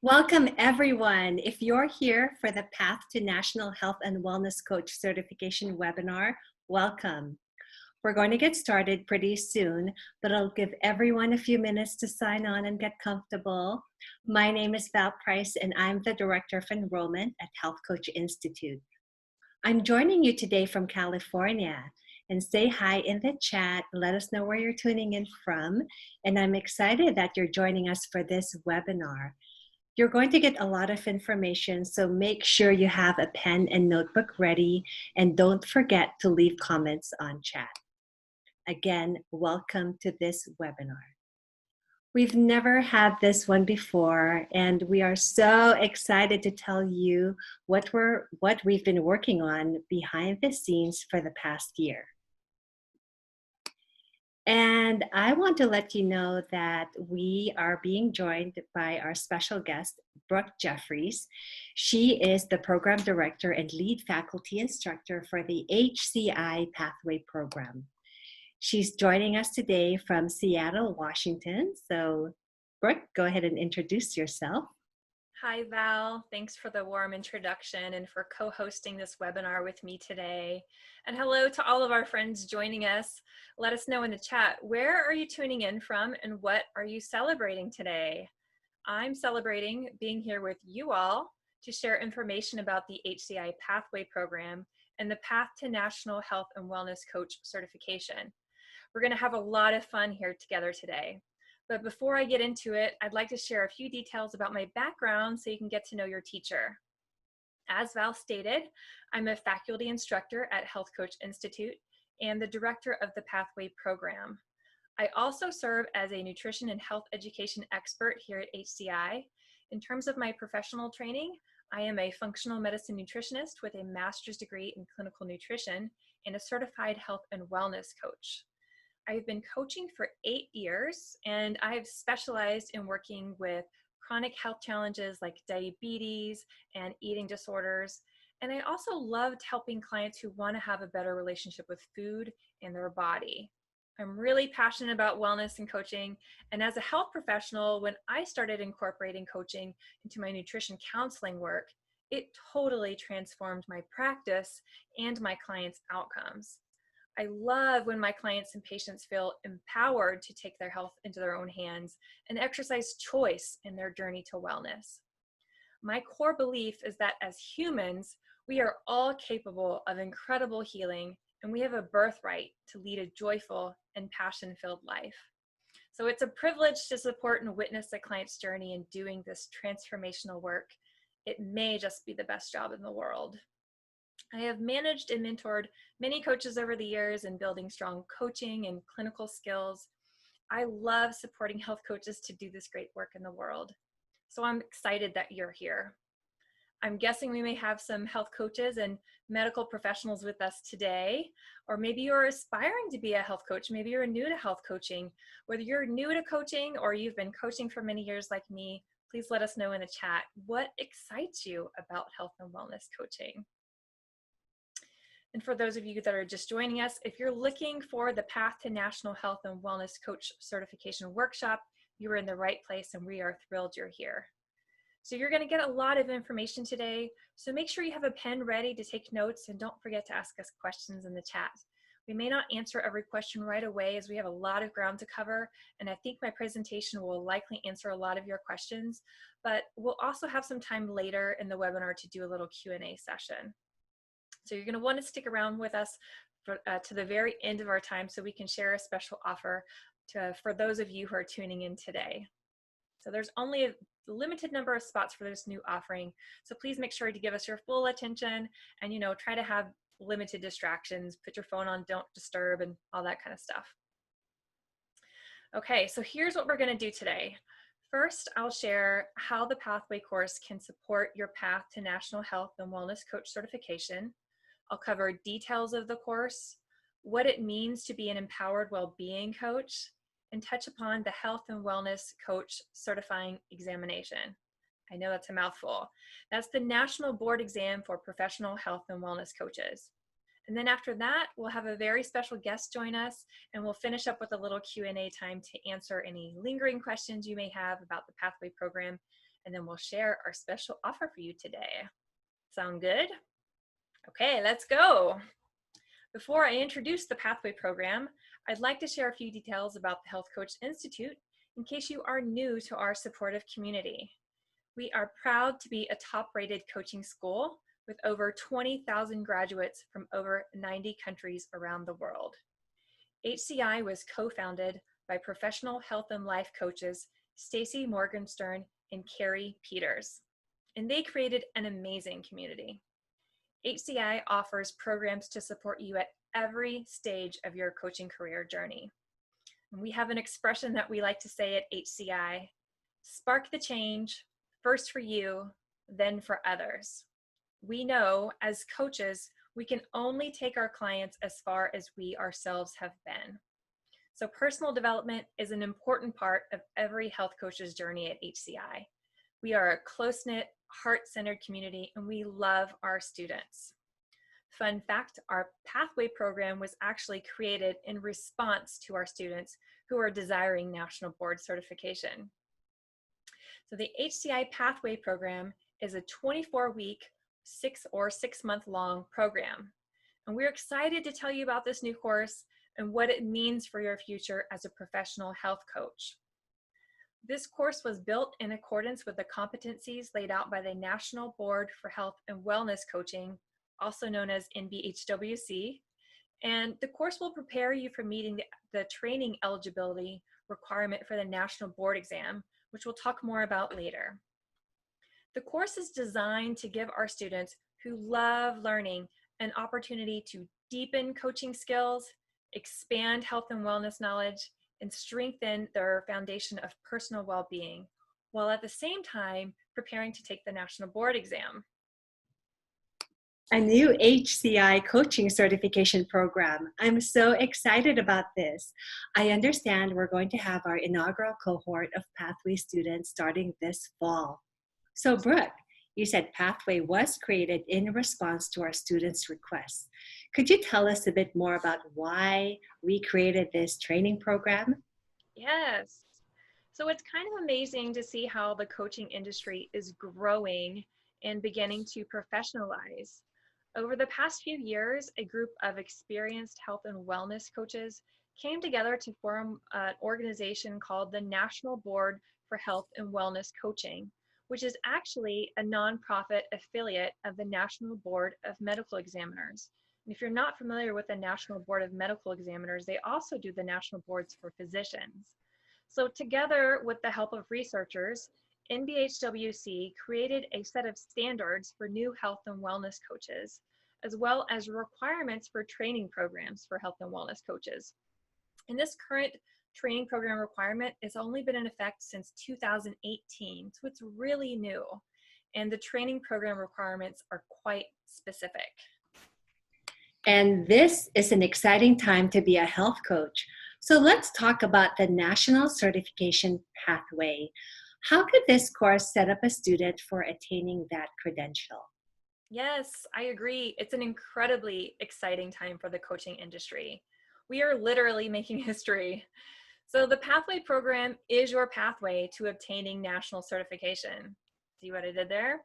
Welcome, everyone. If you're here for the Path to National Health and Wellness Coach Certification webinar, welcome. We're going to get started pretty soon, but I'll give everyone a few minutes to sign on and get comfortable. My name is Val Price, and I'm the Director of Enrollment at Health Coach Institute. I'm joining you today from California. And say hi in the chat. Let us know where you're tuning in from. And I'm excited that you're joining us for this webinar. You're going to get a lot of information, so make sure you have a pen and notebook ready, and don't forget to leave comments on chat. Again, welcome to this webinar. We've never had this one before, and we are so excited to tell you what we've been working on behind the scenes for the past year. And I want to let you know that we are being joined by our special guest, Brooke Jeffries. She is the program director and lead faculty instructor for the HCI Pathway Program. She's joining us today from Seattle, Washington. So Brooke, go ahead and introduce yourself. Hi, Val. Thanks for the warm introduction and for co-hosting this webinar with me today. And hello to all of our friends joining us. Let us know in the chat, where are you tuning in from and what are you celebrating today? I'm celebrating being here with you all to share information about the HCI Pathway Program and the Path to National Health and Wellness Coach Certification. We're going to have a lot of fun here together today. But before I get into it, I'd like to share a few details about my background so you can get to know your teacher. As Val stated, I'm a faculty instructor at Health Coach Institute and the director of the Pathway Program. I also serve as a nutrition and health education expert here at HCI. In terms of my professional training, I am a functional medicine nutritionist with a master's degree in clinical nutrition and a certified health and wellness coach. I've been coaching for 8 years, and I've specialized in working with chronic health challenges like diabetes and eating disorders. And I also loved helping clients who want to have a better relationship with food and their body. I'm really passionate about wellness and coaching. And as a health professional, when I started incorporating coaching into my nutrition counseling work, it totally transformed my practice and my clients' outcomes. I love when my clients and patients feel empowered to take their health into their own hands and exercise choice in their journey to wellness. My core belief is that as humans, we are all capable of incredible healing, and we have a birthright to lead a joyful and passion-filled life. So it's a privilege to support and witness a client's journey in doing this transformational work. It may just be the best job in the world. I have managed and mentored many coaches over the years in building strong coaching and clinical skills. I love supporting health coaches to do this great work in the world. So I'm excited that you're here. I'm guessing we may have some health coaches and medical professionals with us today, or maybe you're aspiring to be a health coach. Maybe you're new to health coaching. Whether you're new to coaching or you've been coaching for many years like me, please let us know in the chat what excites you about health and wellness coaching. And for those of you that are just joining us, if you're looking for the Path to National Health and Wellness Coach Certification Workshop, you're in the right place, and we are thrilled you're here. So you're going to get a lot of information today, so make sure you have a pen ready to take notes, and don't forget to ask us questions in the chat. We may not answer every question right away as we have a lot of ground to cover, and I think my presentation will likely answer a lot of your questions, but we'll also have some time later in the webinar to do a little Q&A session. So you're going to want to stick around with us to the very end of our time so we can share a special offer for those of you who are tuning in today. So there's only a limited number of spots for this new offering. So please make sure to give us your full attention and, try to have limited distractions. Put your phone on don't disturb and all that kind of stuff. Okay, so here's what we're going to do today. First, I'll share how the Pathway course can support your path to National Health and Wellness Coach Certification. I'll cover details of the course, what it means to be an empowered well-being coach, and touch upon the Health and Wellness Coach Certifying Examination. I know that's a mouthful. That's the national board exam for professional health and wellness coaches. And then after that, we'll have a very special guest join us, and we'll finish up with a little Q&A time to answer any lingering questions you may have about the Pathway program and then we'll share our special offer for you today. Sound good? Okay, let's go. Before I introduce the Pathway program, I'd like to share a few details about the Health Coach Institute in case you are new to our supportive community. We are proud to be a top-rated coaching school with over 20,000 graduates from over 90 countries around the world. HCI was co-founded by professional health and life coaches Stacy Morgenstern and Carrie Peters, and they created an amazing community. HCI offers programs to support you at every stage of your coaching career journey. And we have an expression that we like to say at HCI: spark the change, first for you, then for others. We know as coaches, we can only take our clients as far as we ourselves have been. So personal development is an important part of every health coach's journey at HCI. We are a close-knit, heart-centered community, and we love our students. Fun fact, our Pathway program was actually created in response to our students who are desiring national board certification. So the HCI Pathway program is a 24-week, 6-month long program. And we're excited to tell you about this new course and what it means for your future as a professional health coach. This course was built in accordance with the competencies laid out by the National Board for Health and Wellness Coaching, also known as NBHWC, and the course will prepare you for meeting the training eligibility requirement for the National Board exam, which we'll talk more about later. The course is designed to give our students who love learning an opportunity to deepen coaching skills, expand health and wellness knowledge, and strengthen their foundation of personal well-being, while at the same time preparing to take the National Board exam. A new HCI coaching certification program. I'm so excited about this. I understand we're going to have our inaugural cohort of Pathway students starting this fall. So Brooke, you said Pathway was created in response to our students' requests. Could you tell us a bit more about why we created this training program? Yes. So it's kind of amazing to see how the coaching industry is growing and beginning to professionalize. Over the past few years, a group of experienced health and wellness coaches came together to form an organization called the National Board for Health and Wellness Coaching, which is actually a nonprofit affiliate of the National Board of Medical Examiners. And if you're not familiar with the National Board of Medical Examiners, they also do the National Boards for Physicians. So together with the help of researchers, NBHWC created a set of standards for new health and wellness coaches, as well as requirements for training programs for health and wellness coaches. And this current training program requirement has only been in effect since 2018, so it's really new. And the training program requirements are quite specific. And this is an exciting time to be a health coach. So let's talk about the National Certification Pathway. How could this course set up a student for attaining that credential? Yes, I agree. It's an incredibly exciting time for the coaching industry. We are literally making history. So the Pathway program is your pathway to obtaining national certification. See what I did there?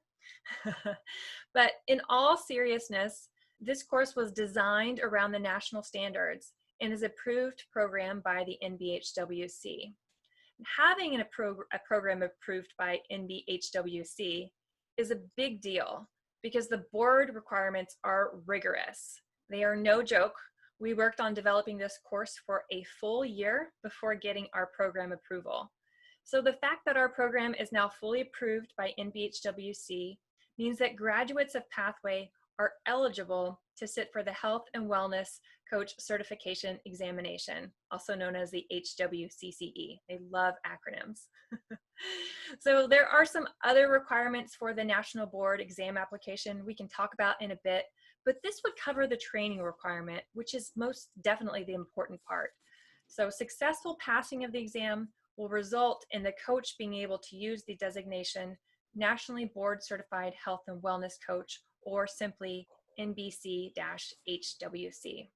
But in all seriousness, this course was designed around the national standards and is an approved program by the NBHWC. Having a program approved by NBHWC is a big deal because the board requirements are rigorous. They are no joke. We worked on developing this course for a full year before getting our program approval. So the fact that our program is now fully approved by NBHWC means that graduates of Pathway are eligible to sit for the Health and Wellness Coach Certification Examination, also known as the HWCCE. They love acronyms. So there are some other requirements for the National Board exam application we can talk about in a bit, but this would cover the training requirement, which is most definitely the important part. So successful passing of the exam will result in the coach being able to use the designation Nationally Board Certified Health and Wellness Coach, or simply NBC-HWC.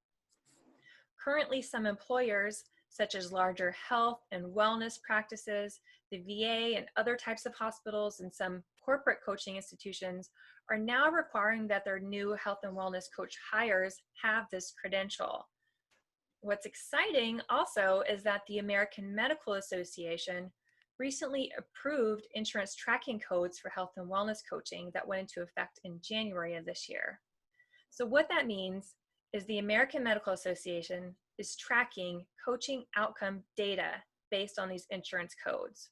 Currently, some employers such as larger health and wellness practices, the VA and other types of hospitals and some corporate coaching institutions are now requiring that their new health and wellness coach hires have this credential. What's exciting also is that the American Medical Association recently approved insurance tracking codes for health and wellness coaching that went into effect in January of this year. So what that means is the American Medical Association is tracking coaching outcome data based on these insurance codes.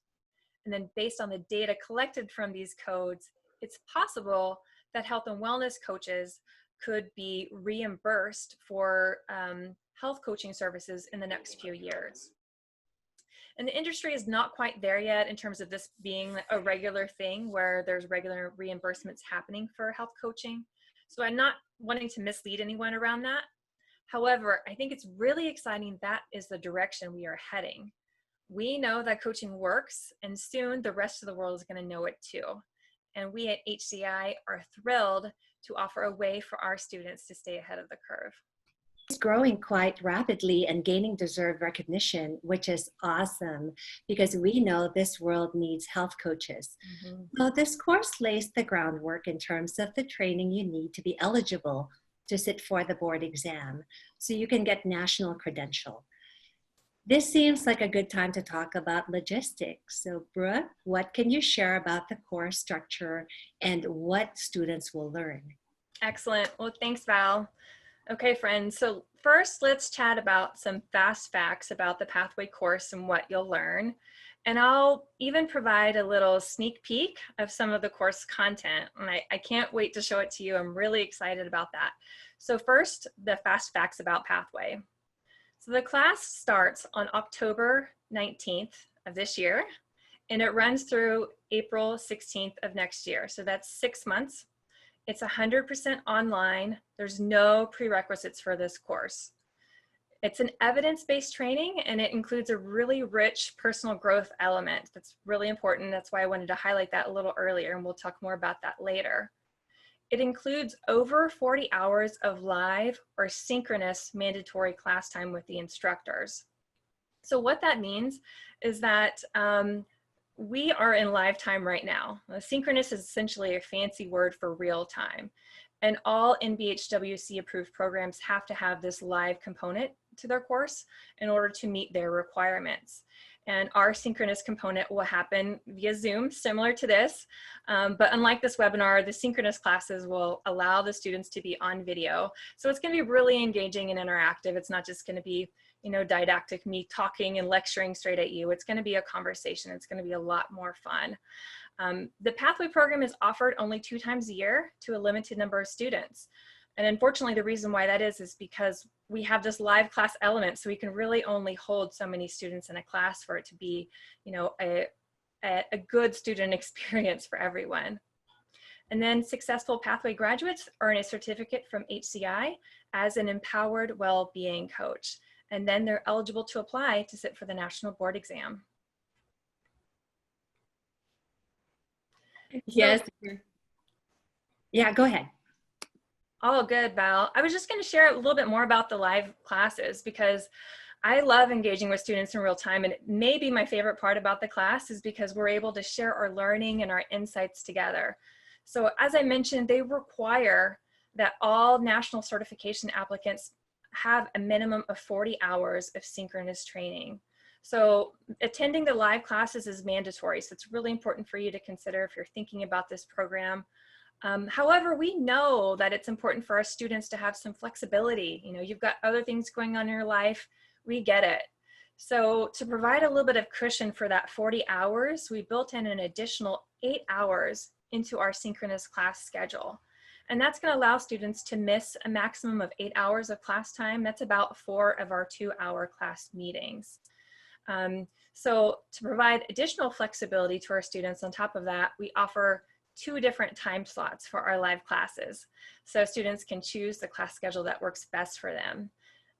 And then based on the data collected from these codes, it's possible that health and wellness coaches could be reimbursed for health coaching services in the next few years. And the industry is not quite there yet in terms of this being a regular thing where there's regular reimbursements happening for health coaching. So I'm not wanting to mislead anyone around that. However, I think it's really exciting that is the direction we are heading. We know that coaching works, and soon the rest of the world is going to know it too. And we at HCI are thrilled to offer a way for our students to stay ahead of the curve. It's growing quite rapidly and gaining deserved recognition, which is awesome because we know this world needs health coaches. Mm-hmm. So this course lays the groundwork in terms of the training you need to be eligible to sit for the board exam so you can get national credential. This seems like a good time to talk about logistics. So Brooke, what can you share about the course structure and what students will learn? Excellent. Well, thanks, Val. Okay, friends. So first, let's chat about some fast facts about the Pathway course and what you'll learn. And I'll even provide a little sneak peek of some of the course content. And I can't wait to show it to you. I'm really excited about that. So first, the fast facts about Pathway. So the class starts on October 19th of this year, and it runs through April 16th of next year. So that's 6 months. It's 100% online. There's no prerequisites for this course. It's an evidence-based training, and it includes a really rich personal growth element. That's really important. That's why I wanted to highlight that a little earlier, and we'll talk more about that later. It includes over 40 hours of live or synchronous mandatory class time with the instructors. So what that means is that we are in live time right now. Synchronous is essentially a fancy word for real time. And all NBHWC approved programs have to have this live component to their course in order to meet their requirements. And our synchronous component will happen via Zoom, similar to this. But unlike this webinar, the synchronous classes will allow the students to be on video. So it's going to be really engaging and interactive. It's not just going to be, didactic, me talking and lecturing straight at you. It's going to be a conversation. It's going to be a lot more fun. The Pathway program is offered only 2 times a year to a limited number of students. And unfortunately, the reason why that is because we have this live class element, so we can really only hold so many students in a class for it to be, a good student experience for everyone. And then successful Pathway graduates earn a certificate from HCI as an empowered well-being coach. And then they're eligible to apply to sit for the national board exam. Yes. Yeah, go ahead. Oh, good, Val. I was just going to share a little bit more about the live classes because I love engaging with students in real time, and maybe my favorite part about the class is because we're able to share our learning and our insights together. So as I mentioned, they require that all national certification applicants have a minimum of 40 hours of synchronous training. So attending the live classes is mandatory, so it's really important for you to consider if you're thinking about this program. However, we know that it's important for our students to have some flexibility. You've got other things going on in your life. We get it. So to provide a little bit of cushion for that 40 hours, we built in an additional 8 hours into our synchronous class schedule. And that's going to allow students to miss a maximum of 8 hours of class time. That's about 4 of our 2-hour class meetings. So to provide additional flexibility to our students on top of that, we offer 2 different time slots for our live classes. So students can choose the class schedule that works best for them.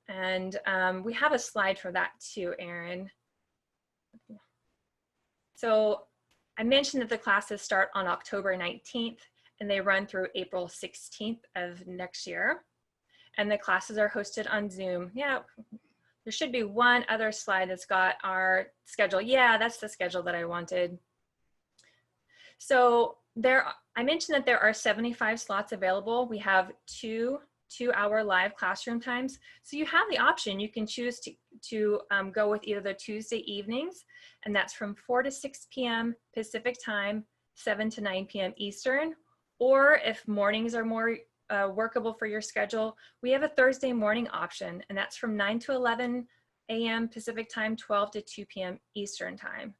And we have a slide for that too, Erin. So I mentioned that the classes start on October 19th and they run through April 16th of next year. And the classes are hosted on Zoom. Yeah, There should be one other slide that's got our schedule. Yeah, that's the schedule that I wanted. So I mentioned that there are 75 slots available. We have two-hour live classroom times. So you have the option. You can choose to go with either the Tuesday evenings, and that's from 4 to 6 p.m. Pacific time, 7 to 9 p.m. Eastern. Or if mornings are more workable for your schedule, we have a Thursday morning option, and that's from 9 to 11 a.m. Pacific time, 12 to 2 p.m. Eastern time.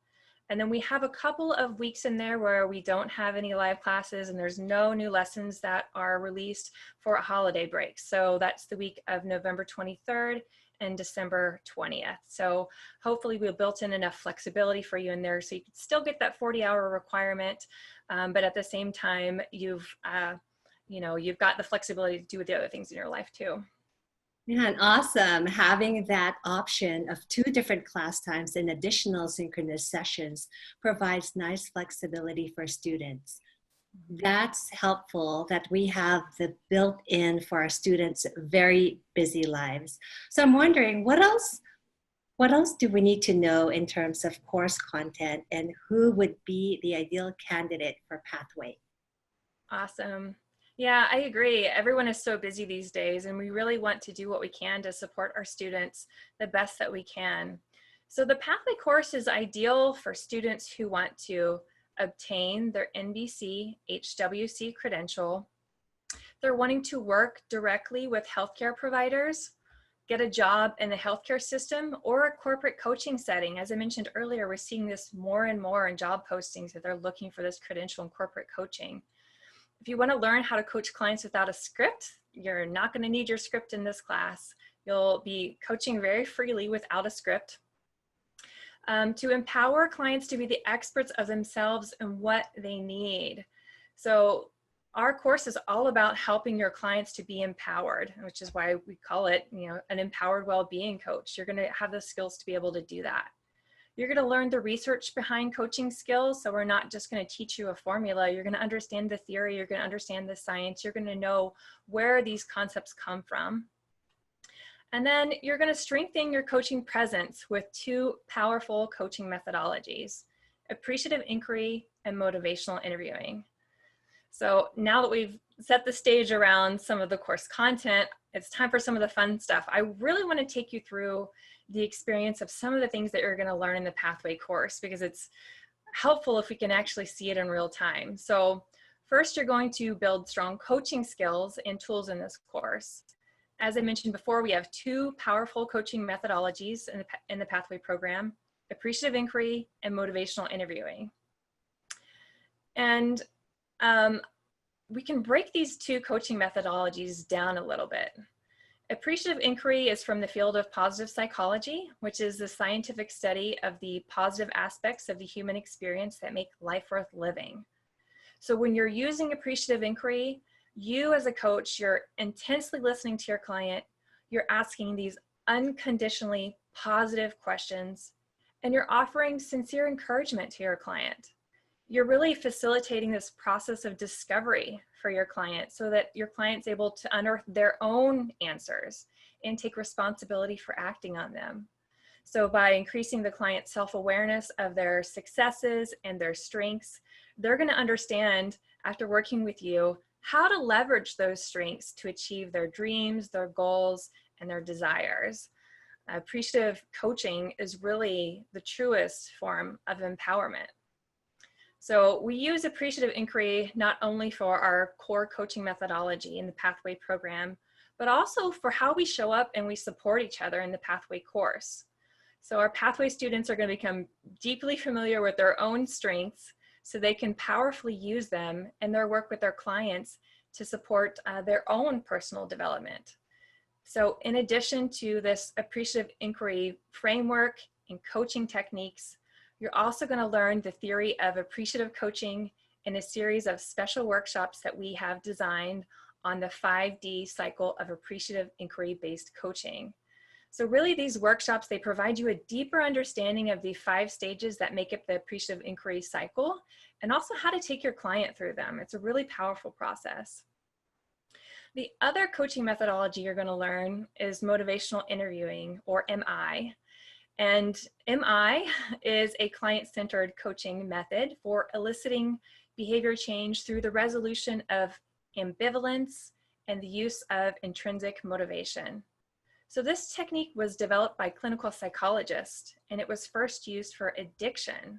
And then we have a couple of weeks in there where we don't have any live classes and there's no new lessons that are released for a holiday break. So that's the week of November 23rd and December 20th. So hopefully we've built in enough flexibility for you in there so you can still get that 40-hour requirement, but at the same time, you've got the flexibility to do the other things in your life too. Yeah, and awesome. Having that option of 2 different class times and additional synchronous sessions provides nice flexibility for students. That's helpful that we have the built in for our students' very busy lives. So I'm wondering, what else do we need to know in terms of course content, and who would be the ideal candidate for Pathway? Awesome. Yeah, I agree. Everyone is so busy these days, and we really want to do what we can to support our students the best that we can. So the Pathway course is ideal for students who want to obtain their NBC HWC credential. They're wanting to work directly with healthcare providers, get a job in the healthcare system, or a corporate coaching setting. As I mentioned earlier, we're seeing this more and more in job postings that they're looking for this credential in corporate coaching. If you want to learn how to coach clients without a script, you're not going to need your script in this class. You'll be coaching very freely without a script. To empower clients to be the experts of themselves and what they need. So our course is all about helping your clients to be empowered, which is why we call it, an empowered well-being coach. You're going to have the skills to be able to do that. You're going to learn the research behind coaching skills. So we're not just going to teach you a formula. You're going to understand the theory. You're going to understand the science. You're going to know where these concepts come from. And then you're going to strengthen your coaching presence with 2 powerful coaching methodologies: appreciative inquiry and motivational interviewing. So now that we've set the stage around some of the course content, it's time for some of the fun stuff. I really want to take you through the experience of some of the things that you're going to learn in the Pathway course, because it's helpful if we can actually see it in real time. So first, you're going to build strong coaching skills and tools in this course. As I mentioned before, we have 2 powerful coaching methodologies in the Pathway program: appreciative inquiry and motivational interviewing. And we can break these 2 coaching methodologies down a little bit. Appreciative inquiry is from the field of positive psychology, which is the scientific study of the positive aspects of the human experience that make life worth living. So when you're using appreciative inquiry, you as a coach, you're intensely listening to your client, you're asking these unconditionally positive questions, and you're offering sincere encouragement to your client. You're really facilitating this process of discovery for your client so that your client's able to unearth their own answers and take responsibility for acting on them. So by increasing the client's self-awareness of their successes and their strengths, they're going to understand, after working with you, how to leverage those strengths to achieve their dreams, their goals, and their desires. Appreciative coaching is really the truest form of empowerment. So we use appreciative inquiry not only for our core coaching methodology in the Pathway program, but also for how we show up and we support each other in the Pathway course. So our Pathway students are going to become deeply familiar with their own strengths so they can powerfully use them in their work with their clients to support their own personal development. So in addition to this appreciative inquiry framework and coaching techniques, you're also going to learn the theory of appreciative coaching in a series of special workshops that we have designed on the 5D cycle of appreciative inquiry-based coaching. So really these workshops, they provide you a deeper understanding of the 5 stages that make up the appreciative inquiry cycle, and also how to take your client through them. It's a really powerful process. The other coaching methodology you're going to learn is motivational interviewing, or MI. And MI is a client-centered coaching method for eliciting behavior change through the resolution of ambivalence and the use of intrinsic motivation. So this technique was developed by clinical psychologists, and it was first used for addiction.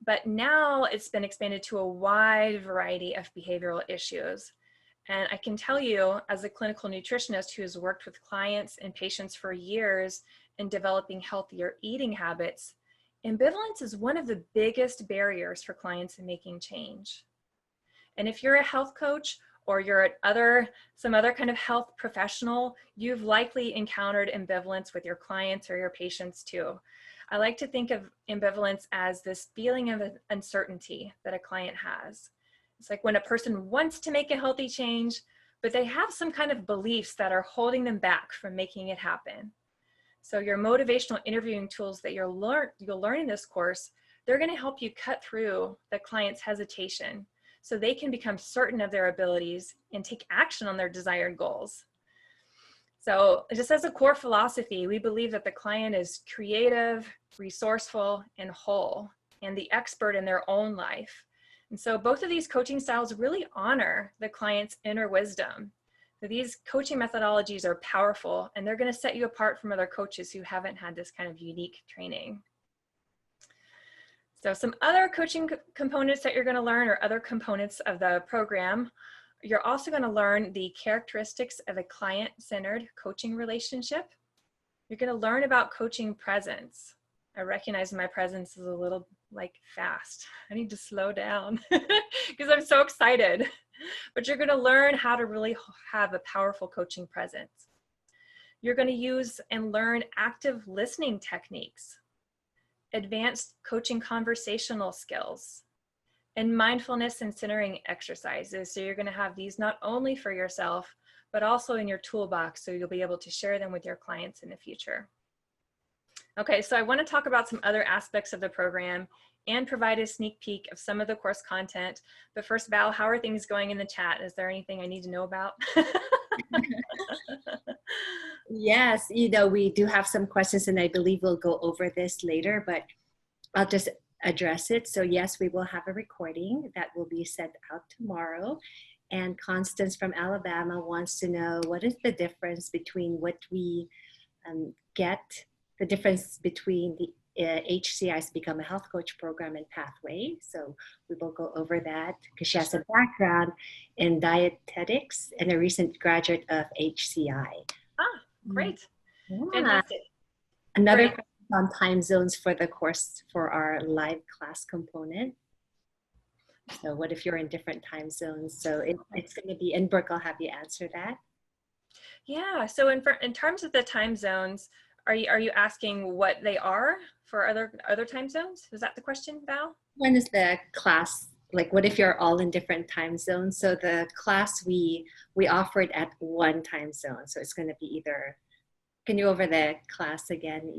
But now it's been expanded to a wide variety of behavioral issues. And I can tell you, as a clinical nutritionist who has worked with clients and patients for years in developing healthier eating habits, ambivalence is one of the biggest barriers for clients in making change. And if you're a health coach or you're some other kind of health professional, you've likely encountered ambivalence with your clients or your patients too. I like to think of ambivalence as this feeling of uncertainty that a client has. It's like when a person wants to make a healthy change, but they have some kind of beliefs that are holding them back from making it happen. So your motivational interviewing tools that you'll learn in this course, they're going to help you cut through the client's hesitation so they can become certain of their abilities and take action on their desired goals. So just as a core philosophy, we believe that the client is creative, resourceful, and whole, and the expert in their own life. And so both of these coaching styles really honor the client's inner wisdom. So these coaching methodologies are powerful, and they're going to set you apart from other coaches who haven't had this kind of unique training. So some other coaching components that you're going to learn, or other components of the program, you're also going to learn the characteristics of a client-centered coaching relationship. You're going to learn about coaching presence. I recognize my presence is a little fast. I need to slow down because I'm so excited. But you're going to learn how to really have a powerful coaching presence. You're going to use and learn active listening techniques, advanced coaching conversational skills, and mindfulness and centering exercises. So you're going to have these not only for yourself, but also in your toolbox, so you'll be able to share them with your clients in the future. Okay, so I want to talk about some other aspects of the program and provide a sneak peek of some of the course content. But first, Val, how are things going in the chat? Is there anything I need to know about? Yes, we do have some questions, and I believe we'll go over this later, but I'll just address it. So yes, we will have a recording that will be sent out tomorrow. And Constance from Alabama wants to know, what is the difference between what we the difference between the HCI's Become a Health Coach program and Pathway. So we will go over that because she has a background in dietetics and a recent graduate of HCI. Ah, great. Yeah. Fantastic. Another question on time zones for the course for our live class component. So what if you're in different time zones? So it's going to be in Brooke. I'll have you answer that. Yeah, so in terms of the time zones, are you asking what they are for other time zones? Is that the question, Val? When is the class, what if you're all in different time zones? So the class we offered at one time zone. So it's going to be either, can you go over the class again?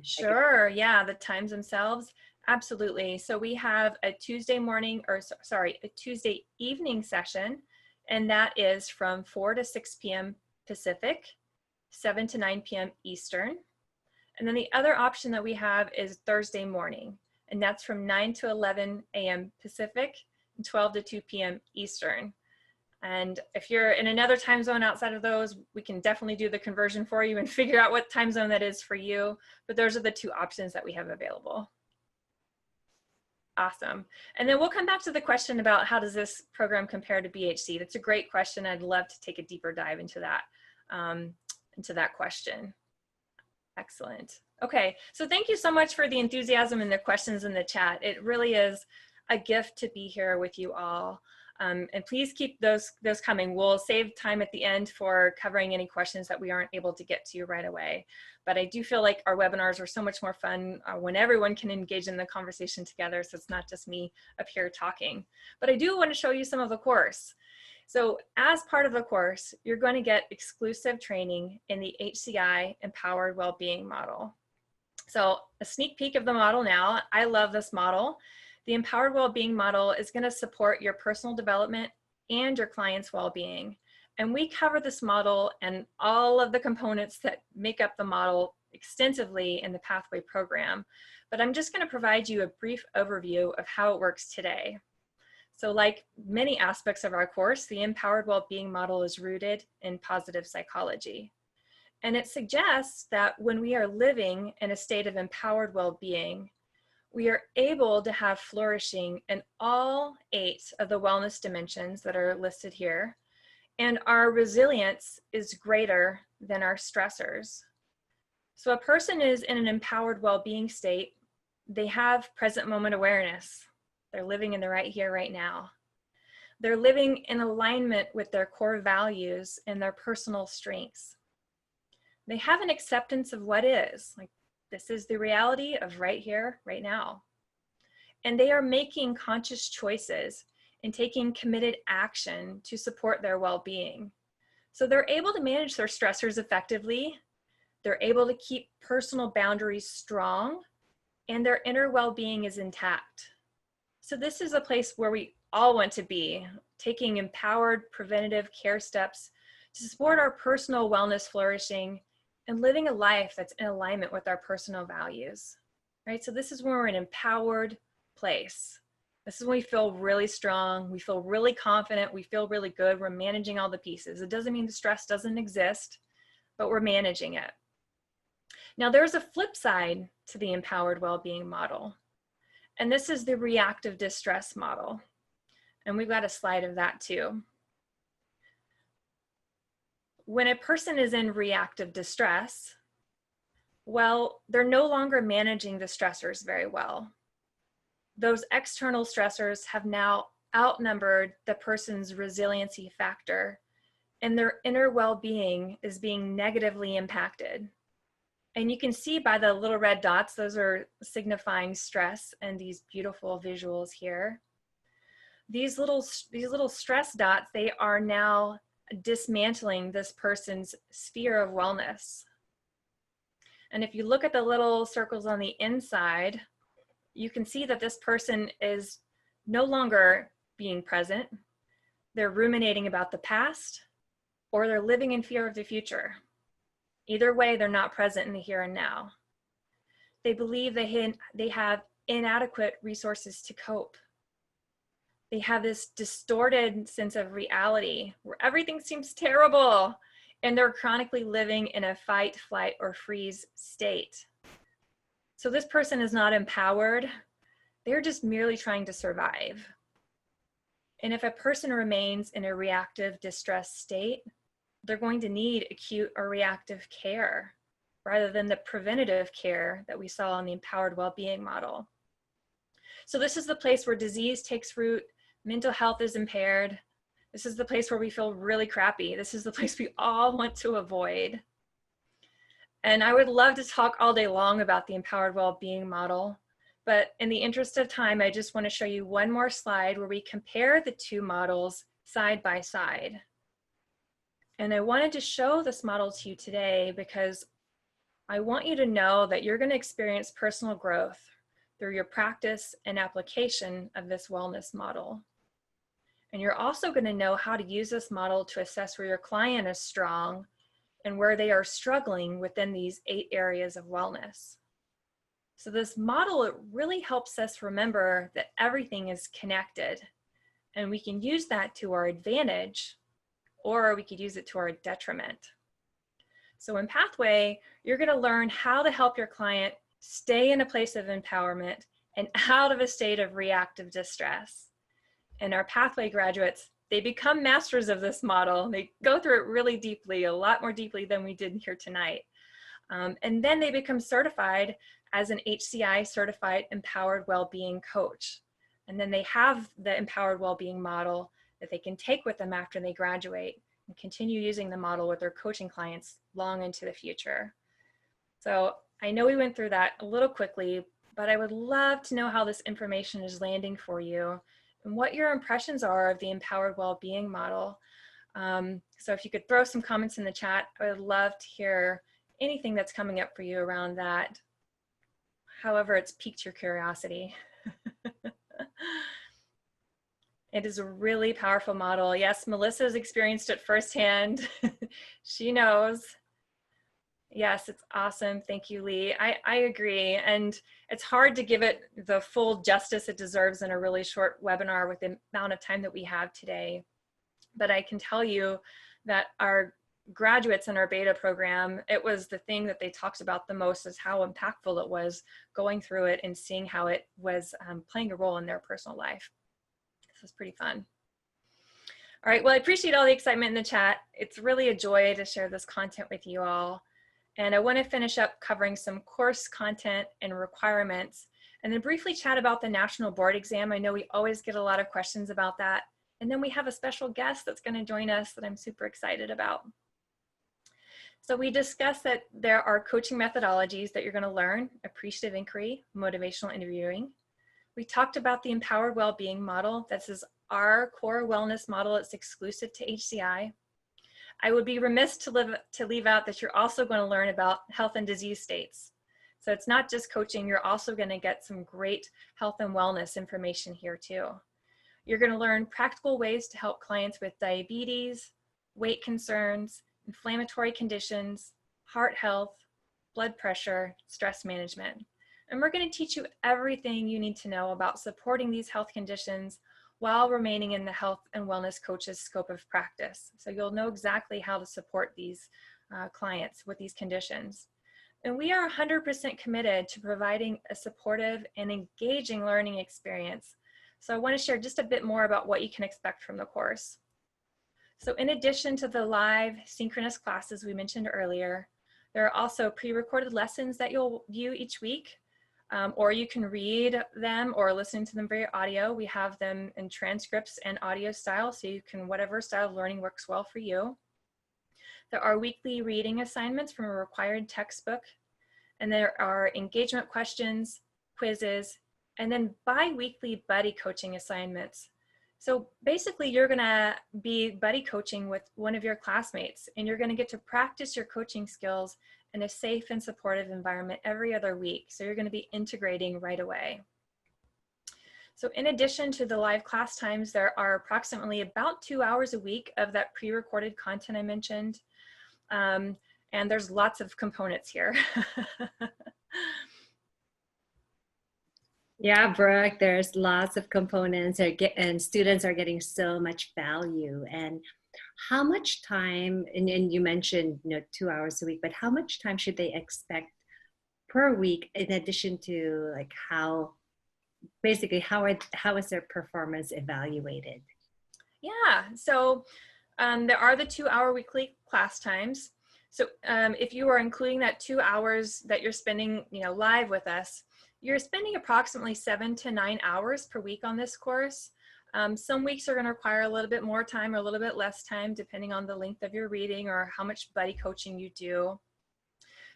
Sure, yeah, the times themselves. Absolutely. So we have a Tuesday morning, a Tuesday evening session, and that is from 4 to 6 p.m. Pacific, 7 to 9 p.m. Eastern. And then the other option that we have is Thursday morning, and that's from 9 to 11 a.m. Pacific, and 12 to 2 p.m. Eastern. And if you're in another time zone outside of those, we can definitely do the conversion for you and figure out what time zone that is for you. But those are the two options that we have available. Awesome. And then we'll come back to the question about how does this program compare to BHC? That's a great question. I'd love to take a deeper dive into that question. Excellent. Okay, so thank you so much for the enthusiasm and the questions in the chat. It really is a gift to be here with you all. And please keep those coming. We'll save time at the end for covering any questions that we aren't able to get to right away. But I do feel like our webinars are so much more fun when everyone can engage in the conversation together, so it's not just me up here talking. But I do want to show you some of the course. So as part of the course, you're going to get exclusive training in the HCI Empowered Wellbeing Model. So a sneak peek of the model now. I love this model. The Empowered Wellbeing Model is going to support your personal development and your client's well-being. And we cover this model and all of the components that make up the model extensively in the Pathway program. But I'm just going to provide you a brief overview of how it works today. So like many aspects of our course, the Empowered Wellbeing Model is rooted in positive psychology. And it suggests that when we are living in a state of empowered well-being, we are able to have flourishing in all 8 of the wellness dimensions that are listed here, and our resilience is greater than our stressors. So a person is in an empowered well-being state. They have present moment awareness. They're living in the right here, right now. They're living in alignment with their core values and their personal strengths. They have an acceptance of what is, like this is the reality of right here, right now. And they are making conscious choices and taking committed action to support their well-being. So they're able to manage their stressors effectively. They're able to keep personal boundaries strong, and their inner well-being is intact. So this is a place where we all want to be, taking empowered preventative care steps to support our personal wellness flourishing and living a life that's in alignment with our personal values, right? So this is where we're an empowered place. This is when we feel really strong, we feel really confident, we feel really good, we're managing all the pieces. It doesn't mean the stress doesn't exist, but we're managing it. Now there's a flip side to the empowered well-being model, and this is the reactive distress model. And we've got a slide of that too. When a person is in reactive distress, well, they're no longer managing the stressors very well. Those external stressors have now outnumbered the person's resiliency factor, and their inner well-being is being negatively impacted. And you can see by the little red dots, those are signifying stress and these beautiful visuals here. These little stress dots, they are now dismantling this person's sphere of wellness. And if you look at the little circles on the inside, you can see that this person is no longer being present. They're ruminating about the past, or they're living in fear of the future. Either way, they're not present in the here and now. They believe they have inadequate resources to cope. They have this distorted sense of reality where everything seems terrible, and they're chronically living in a fight, flight, or freeze state. So this person is not empowered. They're just merely trying to survive. And if a person remains in a reactive distress state, they're going to need acute or reactive care rather than the preventative care that we saw in the empowered well-being model. So this is the place where disease takes root, mental health is impaired. This is the place where we feel really crappy. This is the place we all want to avoid. And I would love to talk all day long about the empowered well-being model, but in the interest of time, I just want to show you one more slide where we compare the 2 models side by side. And I wanted to show this model to you today because I want you to know that you're going to experience personal growth through your practice and application of this wellness model. And you're also going to know how to use this model to assess where your client is strong and where they are struggling within these 8 areas of wellness. So this model, it really helps us remember that everything is connected, and we can use that to our advantage, or we could use it to our detriment. So in Pathway, you're going to learn how to help your client stay in a place of empowerment and out of a state of reactive distress. And our Pathway graduates, they become masters of this model. They go through it really deeply, a lot more deeply than we did here tonight. And then they become certified as an HCI certified empowered well-being coach. And then they have the empowered well-being model that they can take with them after they graduate and continue using the model with their coaching clients long into the future. So I know we went through that a little quickly, but I would love to know how this information is landing for you and what your impressions are of the empowered well-being model. So if you could throw some comments in the chat, I would love to hear anything that's coming up for you around that. However, it's piqued your curiosity. It is a really powerful model. Yes, Melissa's experienced it firsthand. She knows. Yes, it's awesome. Thank you, Lee. I agree. And it's hard to give it the full justice it deserves in a really short webinar with the amount of time that we have today. But I can tell you that our graduates in our beta program, it was the thing that they talked about the most, is how impactful it was going through it and seeing how it was playing a role in their personal life. This was pretty fun. All right, well, I appreciate all the excitement in the chat. It's really a joy to share this content with you all. And I want to finish up covering some course content and requirements, and then briefly chat about the national board exam. I know we always get a lot of questions about that. And then we have a special guest that's going to join us that I'm super excited about. So we discussed that there are coaching methodologies that you're going to learn: appreciative inquiry, motivational interviewing. We talked about the empowered well-being model. This is our core wellness model. It's exclusive to HCI. I would be remiss to leave out that you're also going to learn about health and disease states. So it's not just coaching, you're also going to get some great health and wellness information here too. You're going to learn practical ways to help clients with diabetes, weight concerns, inflammatory conditions, heart health, blood pressure, stress management. And we're going to teach you everything you need to know about supporting these health conditions while remaining in the health and wellness coach's scope of practice. So you'll know exactly how to support these clients with these conditions. And we are 100% committed to providing a supportive and engaging learning experience. So I want to share just a bit more about what you can expect from the course. So in addition to the live synchronous classes we mentioned earlier, there are also pre-recorded lessons that you'll view each week. Or you can read them or listen to them via audio. We have them in transcripts and audio style, so you can, whatever style of learning works well for you. There are weekly reading assignments from a required textbook, and there are engagement questions, quizzes, and then bi-weekly buddy coaching assignments. So basically, you're gonna be buddy coaching with one of your classmates, and you're gonna get to practice your coaching skills in a safe and supportive environment every other week. So you're going to be integrating right away. So in addition to the live class times, there are approximately about 2 hours a week of that pre-recorded content I mentioned. And there's lots of components here. Yeah, Brooke, there's lots of components and students are getting so much value. And how much time, and you mentioned 2 hours a week, but how much time should they expect per week in addition to like how is their performance evaluated? Yeah, so there are the 2 hour weekly class times. So if you are including that 2 hours that you're spending live with us, you're spending approximately 7 to 9 hours per week on this course. Some weeks are going to require a little bit more time or a little bit less time, depending on the length of your reading or how much buddy coaching you do.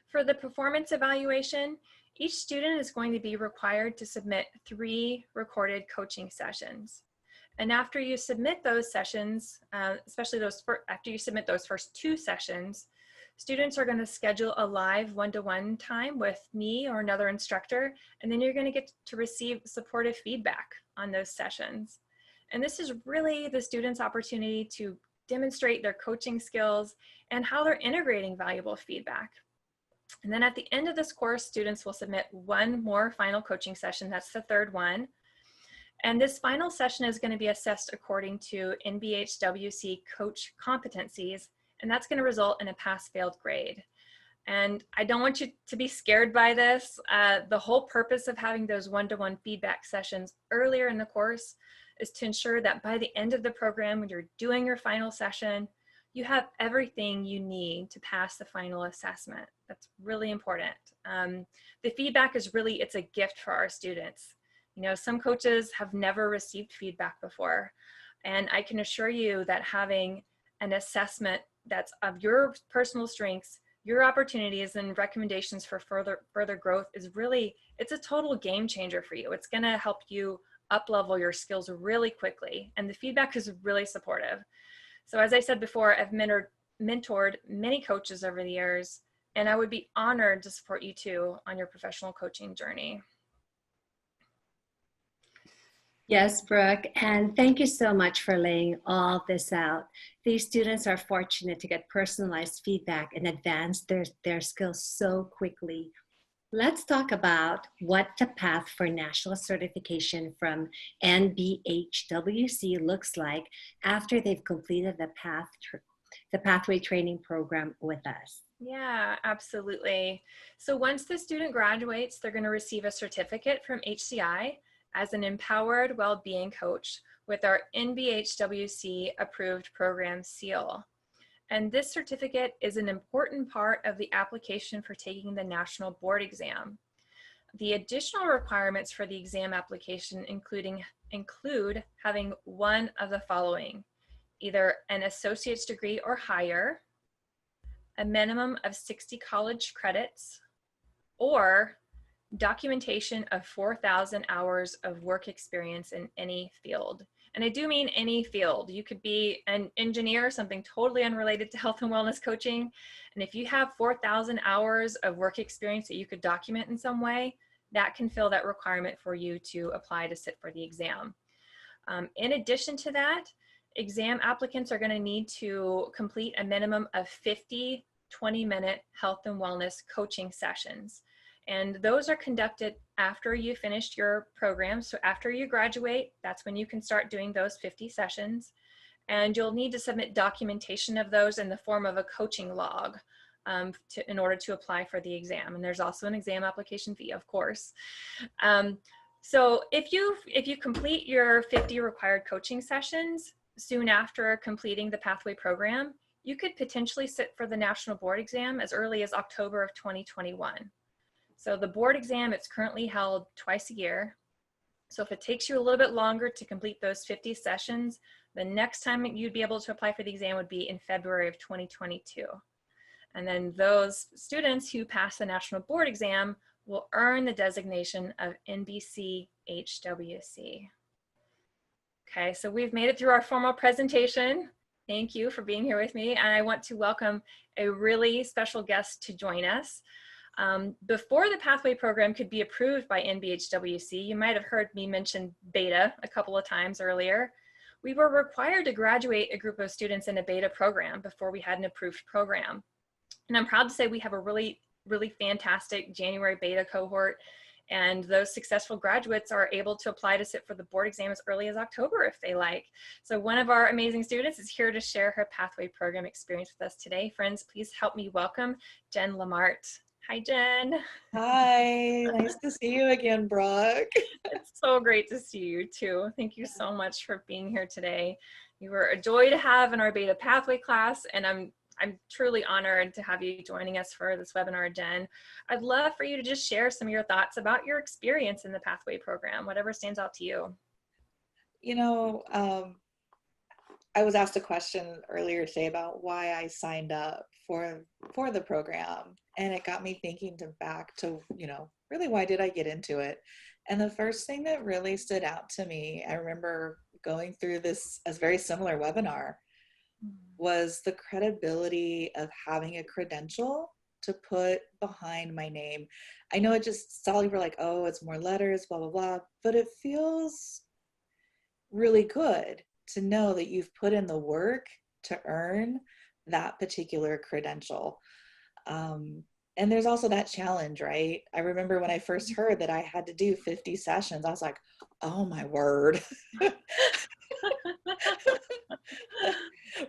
For the performance evaluation, each student is going to be required to submit 3 recorded coaching sessions. And after you submit those sessions, especially after you submit those first 2 sessions, students are going to schedule a live one-to-one time with me or another instructor, and then you're going to get to receive supportive feedback on those sessions. And this is really the students' opportunity to demonstrate their coaching skills and how they're integrating valuable feedback. And then at the end of this course, students will submit 1 more final coaching session. That's the 3rd one. And this final session is going to be assessed according to HWC coach competencies, and that's going to result in a pass-failed grade. And I don't want you to be scared by this. The whole purpose of having those one-to-one feedback sessions earlier in the course is to ensure that by the end of the program, when you're doing your final session, you have everything you need to pass the final assessment. That's really important. The feedback is really, it's a gift for our students. Some coaches have never received feedback before. And I can assure you that having an assessment that's of your personal strengths, your opportunities and recommendations for further growth is really, it's a total game changer for you. It's gonna help you up-level your skills really quickly. And the feedback is really supportive. So as I said before, I've mentored many coaches over the years, and I would be honored to support you too on your professional coaching journey. Yes, Brooke, and thank you so much for laying all this out. These students are fortunate to get personalized feedback and advance their skills so quickly. Let's talk about what the path for national certification from NBHWC looks like after they've completed the pathway training program with us. Yeah, absolutely. So once the student graduates, they're going to receive a certificate from HCI as an empowered well-being coach with our NBHWC approved program seal. And this certificate is an important part of the application for taking the national board exam. The additional requirements for the exam application include having one of the following: either an associate's degree or higher, a minimum of 60 college credits, or documentation of 4,000 hours of work experience in any field. And I do mean any field. You could be an engineer, something totally unrelated to health and wellness coaching. And if you have 4,000 hours of work experience that you could document in some way, that can fill that requirement for you to apply to sit for the exam. In addition to that, exam applicants are going to need to complete a minimum of 50 20-minute health and wellness coaching sessions. And those are conducted after you finished your program. So after you graduate, that's when you can start doing those 50 sessions. And you'll need to submit documentation of those in the form of a coaching log in order to apply for the exam. And there's also an exam application fee, of course. So if you complete your 50 required coaching sessions soon after completing the pathway program, you could potentially sit for the national board exam as early as October of 2021. So the board exam, it's currently held twice a year. So if it takes you a little bit longer to complete those 50 sessions, the next time you'd be able to apply for the exam would be in February of 2022. And then those students who pass the national board exam will earn the designation of NBC HWC. Okay, so we've made it through our formal presentation. Thank you for being here with me. And I want to welcome a really special guest to join us. Before the pathway program could be approved by NBHWC, you might have heard me mention beta a couple of times earlier. We were required to graduate a group of students in a beta program before we had an approved program. And I'm proud to say we have a really fantastic January beta cohort. And those successful graduates are able to apply to sit for the board exam as early as October if they like. So one of our amazing students is here to share her pathway program experience with us today. Friends, please help me welcome Jen Lamart. Hi, Jen. Hi, nice to see you again, Brooke. It's so great to see you too. Thank you so much for being here today. You were a joy to have in our beta pathway class, and I'm truly honored to have you joining us for this webinar, Jen. I'd love for you to just share some of your thoughts about your experience in the pathway program, whatever stands out to you. You know, I was asked a question earlier today about why I signed up for the program, and it got me thinking back to, really why did I get into it? And the first thing that really stood out to me, I remember going through this as very similar webinar, was the credibility of having a credential to put behind my name. I know it just solely for like, oh, it's more letters, blah, blah, blah, but it feels really good to know that you've put in the work to earn that particular credential. And there's also that challenge, right? I remember when I first heard that I had to do 50 sessions, I was like, oh my word.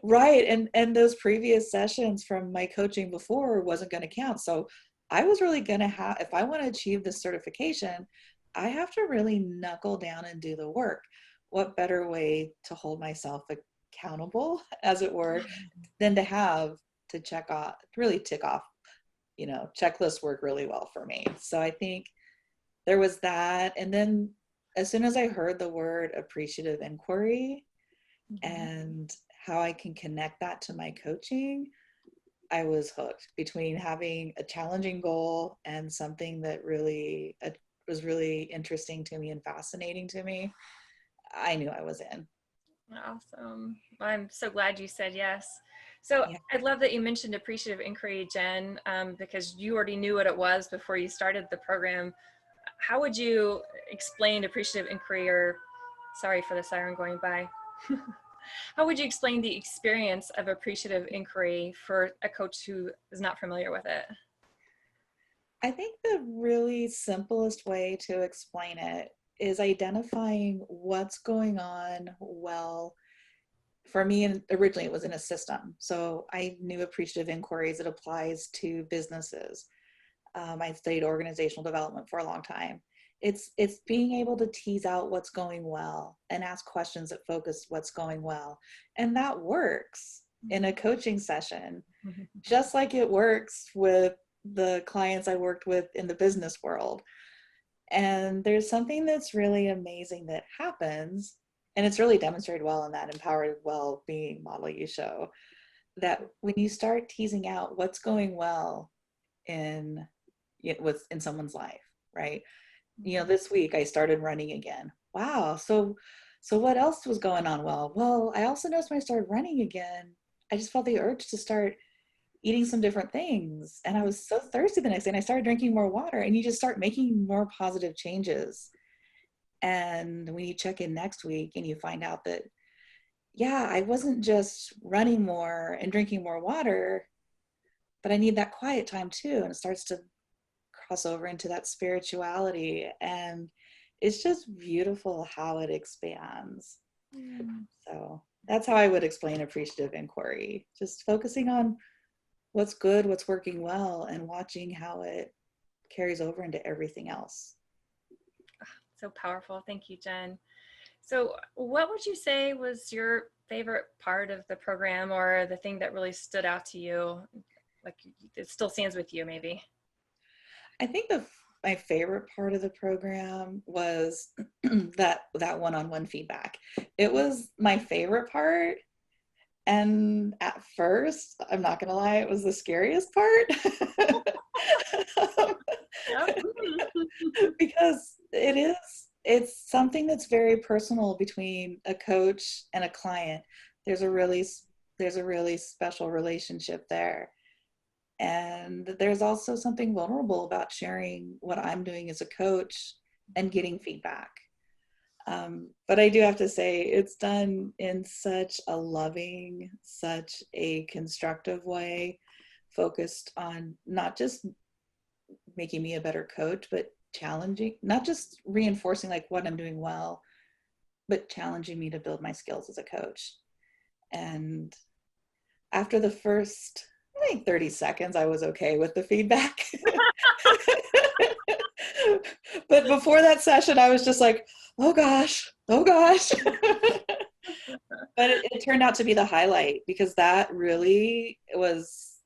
Right. And those previous sessions from my coaching before wasn't going to count. So I was really going to have, if I want to achieve this certification, I have to really knuckle down and do the work. What better way to hold myself accountable, as it were, than to have to check off, really tick off, checklist work really well for me. So I think there was that. And then as soon as I heard the word appreciative inquiry and how I can connect that to my coaching, I was hooked. Between having a challenging goal and something that really was really interesting to me and fascinating to me, I knew I was in. Awesome. I'm so glad you said yes. So yeah. I love that you mentioned appreciative inquiry, Jen, because you already knew what it was before you started the program. How would you explain appreciative inquiry, or Sorry for the siren going by. How would you explain the experience of appreciative inquiry for a coach who is not familiar with it? I think the really simplest way to explain it is identifying what's going on well. For me, and originally it was in a system. So I knew appreciative inquiries, it applies to businesses. I studied organizational development for a long time. It's being able to tease out what's going well and ask questions that focus what's going well. And that works in a coaching session, just like it works with the clients I worked with in the business world. And there's something that's really amazing that happens, and it's really demonstrated well in that empowered well-being model you show, that when you start teasing out what's going well in in someone's life, right? This week I started running again. Wow. So what else was going on well? Well, I also noticed when I started running again, I just felt the urge to start eating some different things. And I was so thirsty the next day, and I started drinking more water, and you just start making more positive changes. And when you check in next week and you find out that, yeah, I wasn't just running more and drinking more water, but I need that quiet time too. And it starts to cross over into that spirituality. And it's just beautiful how it expands. So that's how I would explain appreciative inquiry. Just focusing on what's good, what's working well, and watching how it carries over into everything else. So powerful. Thank you, Jen. So what would you say was your favorite part of the program, or the thing that really stood out to you? Like it still stands with you, maybe? I think my favorite part of the program was that one-on-one feedback. It was my favorite part. And at first, I'm not gonna lie, it was the scariest part. Because it's something that's very personal between a coach and a client. There's a really special relationship there. And there's also something vulnerable about sharing what I'm doing as a coach and getting feedback. But I do have to say, it's done in such a loving, such a constructive way, focused on not just making me a better coach, but challenging, not just reinforcing like what I'm doing well, but challenging me to build my skills as a coach. And after the first, I think 30 seconds, I was okay with the feedback. But before that session, I was just like, oh gosh. But it turned out to be the highlight, because that really was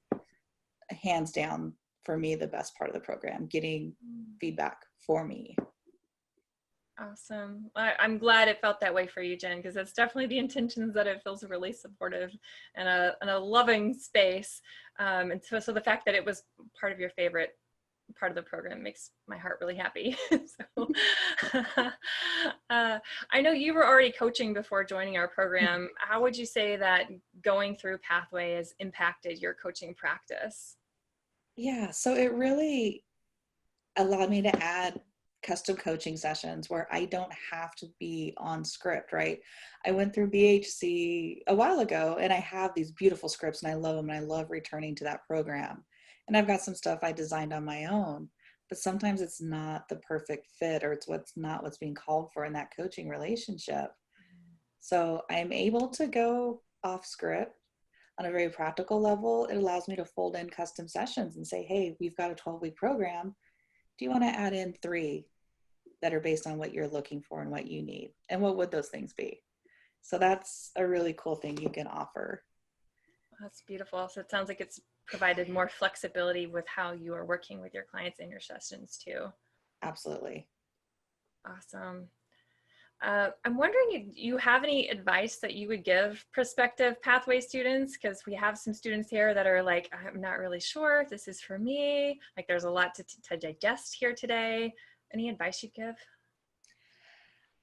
hands down for me the best part of the program, getting feedback for me. Awesome. I'm glad it felt that way for you, Jen, because that's definitely the intentions, that it feels really supportive and a loving space. And so the fact that it was part of your favorite part of the program makes my heart really happy. So, I know you were already coaching before joining our program. How would you say that going through Pathway has impacted your coaching practice? Yeah, so it really allowed me to add custom coaching sessions where I don't have to be on script, right? I went through BHC a while ago, and I have these beautiful scripts and I love them, and I love returning to that program. And I've got some stuff I designed on my own, but sometimes it's not the perfect fit, or it's not what's being called for in that coaching relationship. So I'm able to go off script on a very practical level. It allows me to fold in custom sessions and say, hey, we've got a 12-week program. Do you want to add in 3 that are based on what you're looking for and what you need? And what would those things be? So that's a really cool thing you can offer. That's beautiful. So it sounds like it's provided more flexibility with how you are working with your clients in your sessions too. Absolutely. Awesome. I'm wondering if you have any advice that you would give prospective Pathway students, because we have some students here that are like, I'm not really sure if this is for me. Like there's a lot to digest here today. Any advice you'd give?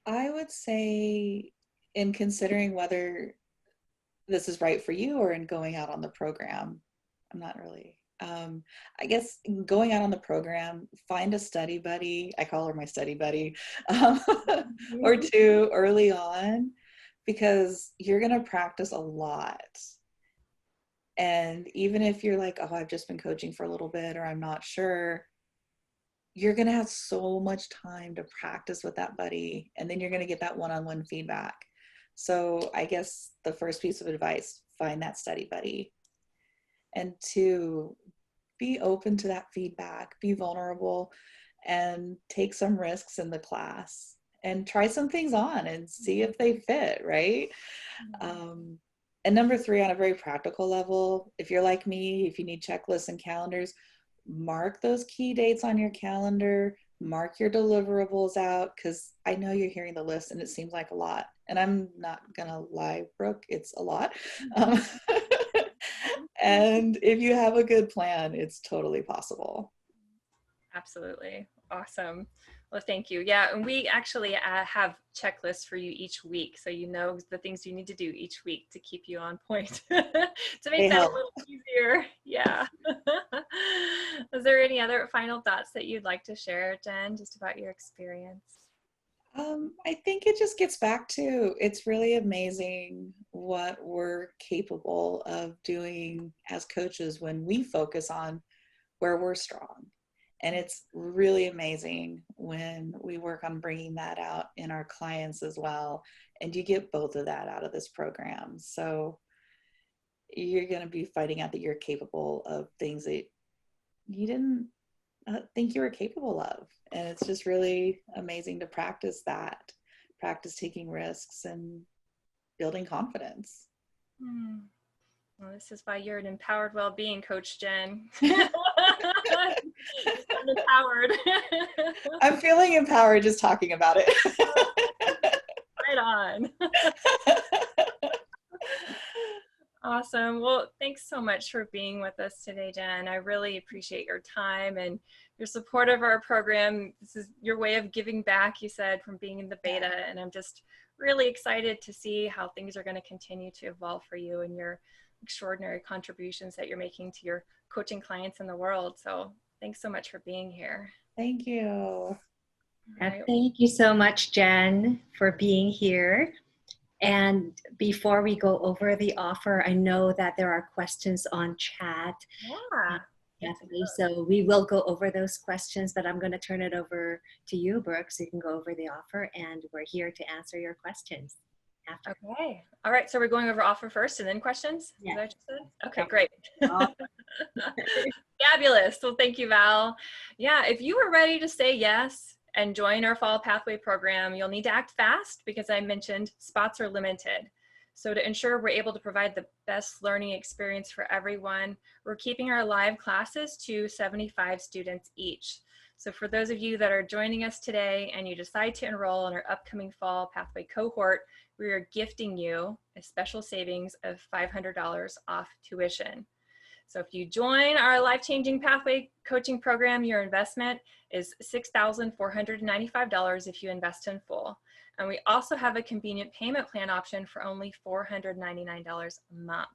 I would say, in considering whether this is right for you or in going out on the program, I'm not really I guess going out on the program, find a study buddy. I call her my study buddy, um, or two early on, because you're going to practice a lot. And even if you're like, oh, I've just been coaching for a little bit, or I'm not sure, you're going to have so much time to practice with that buddy. And then you're going to get that one-on-one feedback. So I guess the first piece of advice, find that study buddy. And two, be open to that feedback, be vulnerable, and take some risks in the class and try some things on and see if they fit, right? And number three, on a very practical level, if you're like me, if you need checklists and calendars, mark those key dates on your calendar, mark your deliverables out, because I know you're hearing the list and it seems like a lot. And I'm not gonna lie, Brooke, it's a lot. And if you have a good plan, it's totally possible. Absolutely. Awesome. Well, thank you. Yeah, and we actually have checklists for you each week, so you know the things you need to do each week to keep you on point, to make that a little easier. Yeah. Is there any other final thoughts that you'd like to share, Jen, just about your experience? I think it just gets back to, it's really amazing what we're capable of doing as coaches when we focus on where we're strong. And it's really amazing when we work on bringing that out in our clients as well. And you get both of that out of this program. So you're going to be finding out that you're capable of things that you didn't think you were capable of. And it's just really amazing to practice that, practice taking risks and building confidence. Well, this is why you're an empowered well-being coach, Jen. Empowered. I'm feeling empowered just talking about it. Right on. Awesome. Well, thanks so much for being with us today, Jen. I really appreciate your time and your support of our program. This is your way of giving back, you said, from being in the beta. And I'm just really excited to see how things are going to continue to evolve for you and your extraordinary contributions that you're making to your coaching clients in the world. So thanks so much for being here. Thank you. Right. Thank you so much, Jen, for being here. And before we go over the offer, I know that there are questions on chat. Yeah. So we will go over those questions, but I'm going to turn it over to you, Brooke, so you can go over the offer, and we're here to answer your questions after. Okay. All right. So we're going over offer first and then questions? Yeah. Is that what you said? Okay, great. Fabulous. Well, thank you, Val. Yeah, if you were ready to say yes and join our Fall Pathway program, you'll need to act fast because I mentioned spots are limited. So to ensure we're able to provide the best learning experience for everyone, we're keeping our live classes to 75 students each. So for those of you that are joining us today and you decide to enroll in our upcoming Fall Pathway cohort, we are gifting you a special savings of $500 off tuition. So if you join our life-changing pathway coaching program, your investment is $6,495 if you invest in full. And we also have a convenient payment plan option for only $499 a month.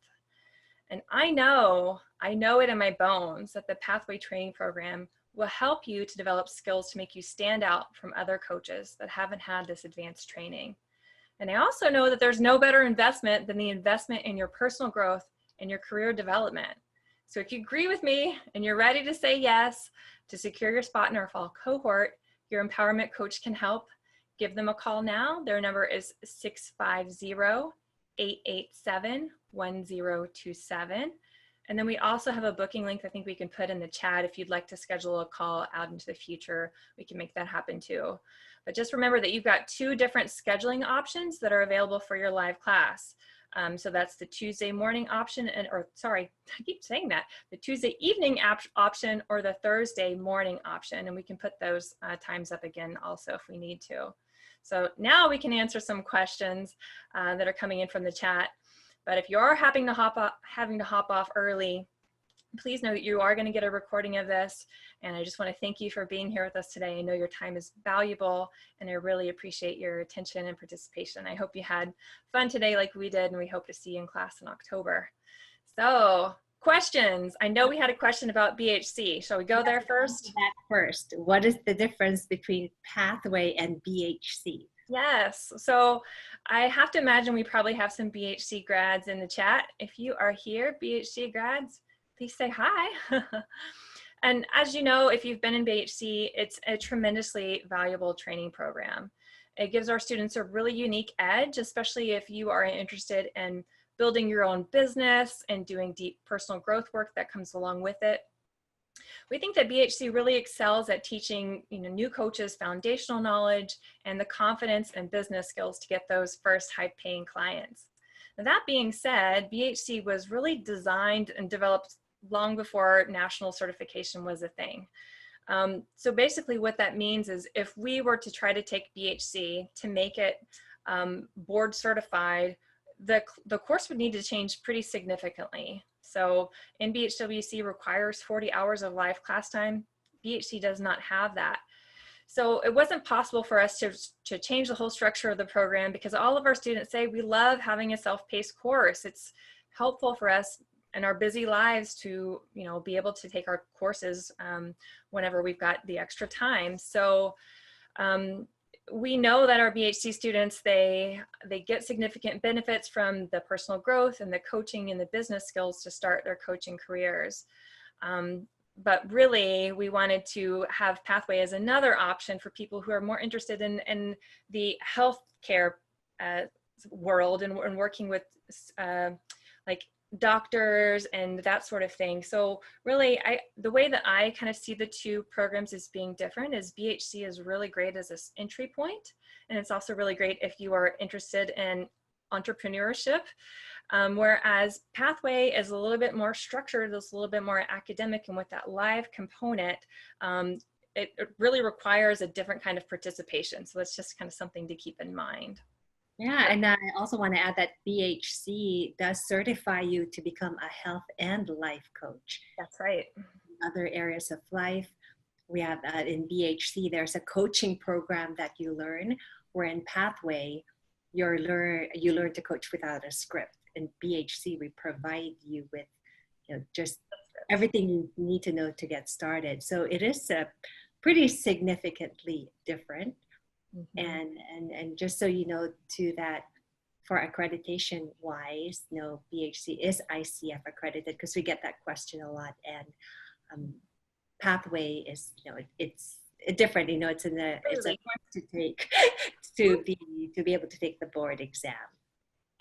And I know it in my bones that the Pathway Training Program will help you to develop skills to make you stand out from other coaches that haven't had this advanced training. And I also know that there's no better investment than the investment in your personal growth and your career development. So if you agree with me and you're ready to say yes to secure your spot in our fall cohort, your empowerment coach can help. Give them a call now. Their number is 650-887-1027. And then we also have a booking link I think we can put in the chat. If you'd like to schedule a call out into the future, we can make that happen too. But just remember that you've got two different scheduling options that are available for your live class. So that's the Tuesday morning option, I keep saying that, the Tuesday evening option or the Thursday morning option. And we can put those times up again also if we need to. So now we can answer some questions that are coming in from the chat. But if you're having to hop off early, please know that you are going to get a recording of this. And I just want to thank you for being here with us today. I know your time is valuable and I really appreciate your attention and participation. I hope you had fun today like we did, and we hope to see you in class in October. So Questions. I know we had a question about BHC. Shall we go there first? That first. What is the difference between Pathway and BHC? Yes. So I have to imagine we probably have some BHC grads in the chat. If you are here, BHC grads, please say hi. And as you know, if you've been in BHC, it's a tremendously valuable training program. It gives our students a really unique edge, especially if you are interested in building your own business and doing deep personal growth work that comes along with it. We think that BHC really excels at teaching new coaches foundational knowledge and the confidence and business skills to get those first high-paying clients. Now, that being said, BHC was really designed and developed long before national certification was a thing. So basically what that means is if we were to try to take BHC to make it board certified, the course would need to change pretty significantly. So NBHWC requires 40 hours of live class time. BHC does not have that. So it wasn't possible for us to change the whole structure of the program because all of our students say we love having a self-paced course. It's helpful for us in our busy lives to be able to take our courses whenever we've got the extra time. So we know that our BHC students, they get significant benefits from the personal growth and the coaching and the business skills to start their coaching careers. But really, we wanted to have Pathway as another option for people who are more interested in the healthcare world and working with like doctors and that sort of thing. So really, the way that I kind of see the two programs as being different is BHC is really great as an entry point, and it's also really great if you are interested in entrepreneurship, whereas Pathway is a little bit more structured, it's a little bit more academic, and with that live component, it really requires a different kind of participation. So it's just kind of something to keep in mind. Yeah, and I also want to add that BHC does certify you to become a health and life coach. That's right. In other areas of life, we have in BHC, there's a coaching program that you learn, where in Pathway, you learn to coach without a script. In BHC, we provide you with just everything you need to know to get started. So it is pretty significantly different. Mm-hmm. And just so you know too, that for accreditation wise, BHC is ICF accredited, because we get that question a lot. And Pathway is, it's different. It's it's a course to take to be able to take the board exam.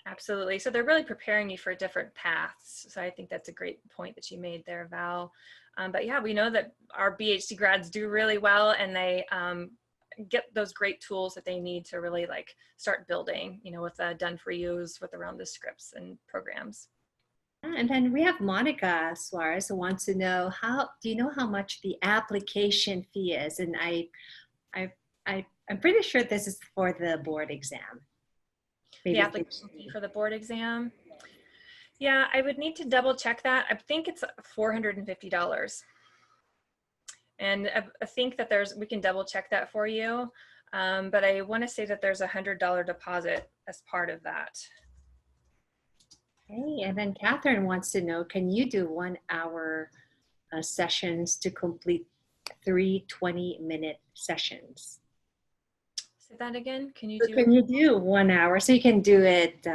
Absolutely. So they're really preparing you for different paths. So I think that's a great point that you made there, Val. But yeah, we know that our BHC grads do really well, and they get those great tools that they need to really start building, with done for yous with around the scripts and programs. And then we have Monica Suarez who wants to know do you know how much the application fee is? And I'm pretty sure this is for the board exam. The application fee for the board exam? Yeah, I would need to double check that. I think it's $450. And I think that we can double check that for you. But I want to say that there's a $100 deposit as part of that. Okay, and then Catherine wants to know, can you do 1 hour sessions to complete 3 20-minute sessions? Say that again. Can you do 1 hour? So you can do it,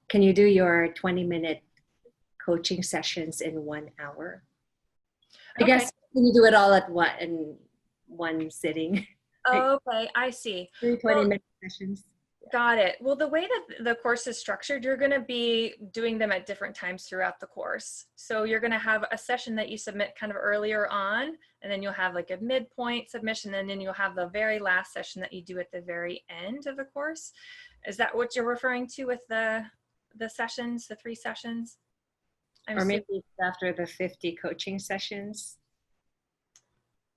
can you do your 20-minute coaching sessions in 1 hour? I guess, can you do it all in one sitting? Okay, I see. 3 20-minute sessions. Got it. Well, the way that the course is structured, you're going to be doing them at different times throughout the course. So you're going to have a session that you submit kind of earlier on, and then you'll have a midpoint submission, and then you'll have the very last session that you do at the very end of the course. Is that what you're referring to with the sessions, the 3 sessions? Or maybe it's after the 50 coaching sessions.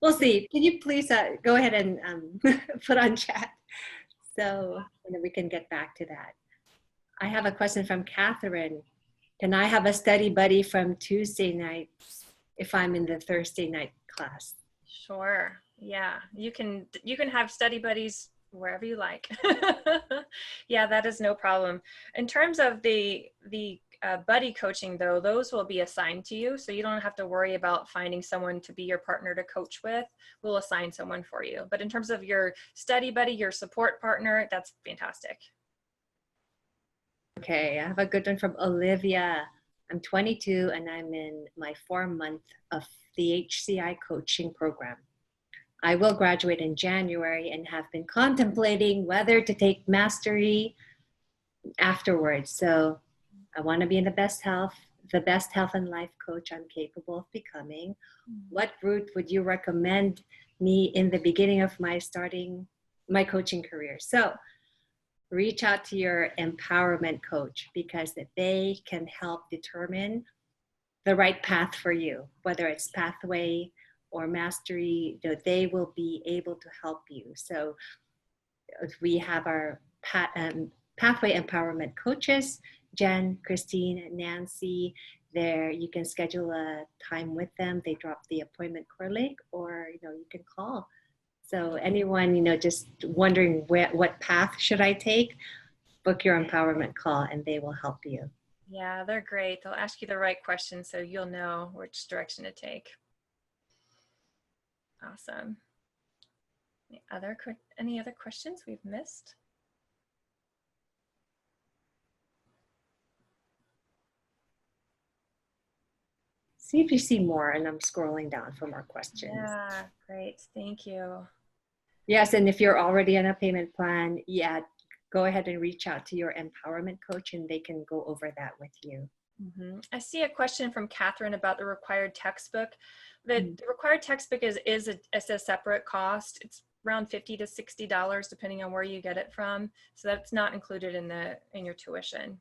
We'll see. Can you please go ahead and put on chat so we can get back to that. I have a question from Catherine. Can I have a study buddy from Tuesday nights if I'm in the Thursday night class? Sure. Yeah, you can have study buddies wherever you like. Yeah, that is no problem. In terms of the buddy coaching though, those will be assigned to you. So you don't have to worry about finding someone to be your partner to coach with. We'll assign someone for you. But in terms of your study buddy, your support partner, that's fantastic. Okay, I have a good one from Olivia. I'm 22 and I'm in my 4-month of the HCI coaching program. I will graduate in January and have been contemplating whether to take mastery afterwards. So I want to be in the best health and life coach I'm capable of becoming. What route would you recommend me in the beginning of starting my coaching career? So reach out to your empowerment coach because they can help determine the right path for you, whether it's pathway or mastery. They will be able to help you. So we have our pathway empowerment coaches, Jen, Christine, Nancy. There you can schedule a time with them. They drop the appointment core link, or you can call. So anyone just wondering what path should I take, book your empowerment call and they will help you. Yeah, they're great. They'll ask you the right questions so you'll know which direction to take. Awesome. Any other questions we've missed? See if you see more, and I'm scrolling down for more questions. Yeah, great. Thank you. Yes, and if you're already on a payment plan, go ahead and reach out to your empowerment coach and they can go over that with you. Mm-hmm. I see a question from Catherine about the required textbook. The required textbook is a separate cost. It's around $50 to $60 depending on where you get it from. So that's not included in your tuition.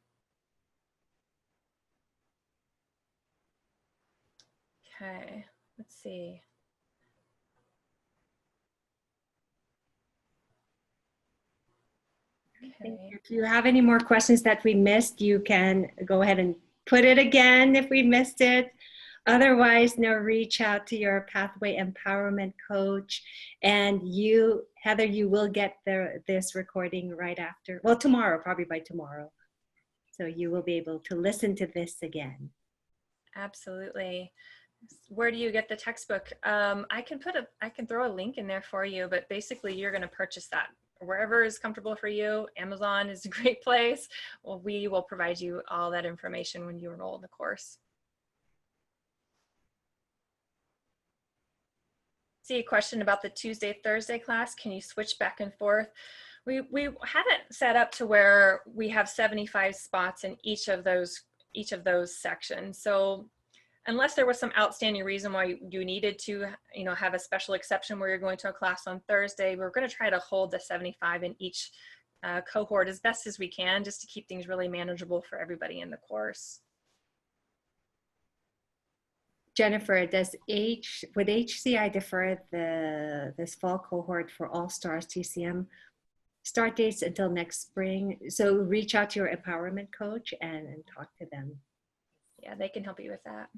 Okay, let's see. Okay. If you have any more questions that we missed, you can go ahead and put it again if we missed it. Otherwise, reach out to your pathway empowerment coach, and you, Heather, you will get this recording right after, well, tomorrow, probably by tomorrow. So you will be able to listen to this again. Absolutely. Where do you get the textbook? I can throw a link in there for you, but basically you're going to purchase that wherever is comfortable for you. Amazon is a great place. Well, we will provide you all that information when you enroll in the course. See a question about the Tuesday, Thursday class. Can you switch back and forth? We have it set up to where we have 75 spots in each of those sections. So unless there was some outstanding reason why you needed to, have a special exception where you're going to a class on Thursday, we're going to try to hold the 75 in each cohort as best as we can, just to keep things really manageable for everybody in the course. Jennifer, would HCI defer this fall cohort for All Stars TCM start dates until next spring? So reach out to your empowerment coach and talk to them. Yeah, they can help you with that.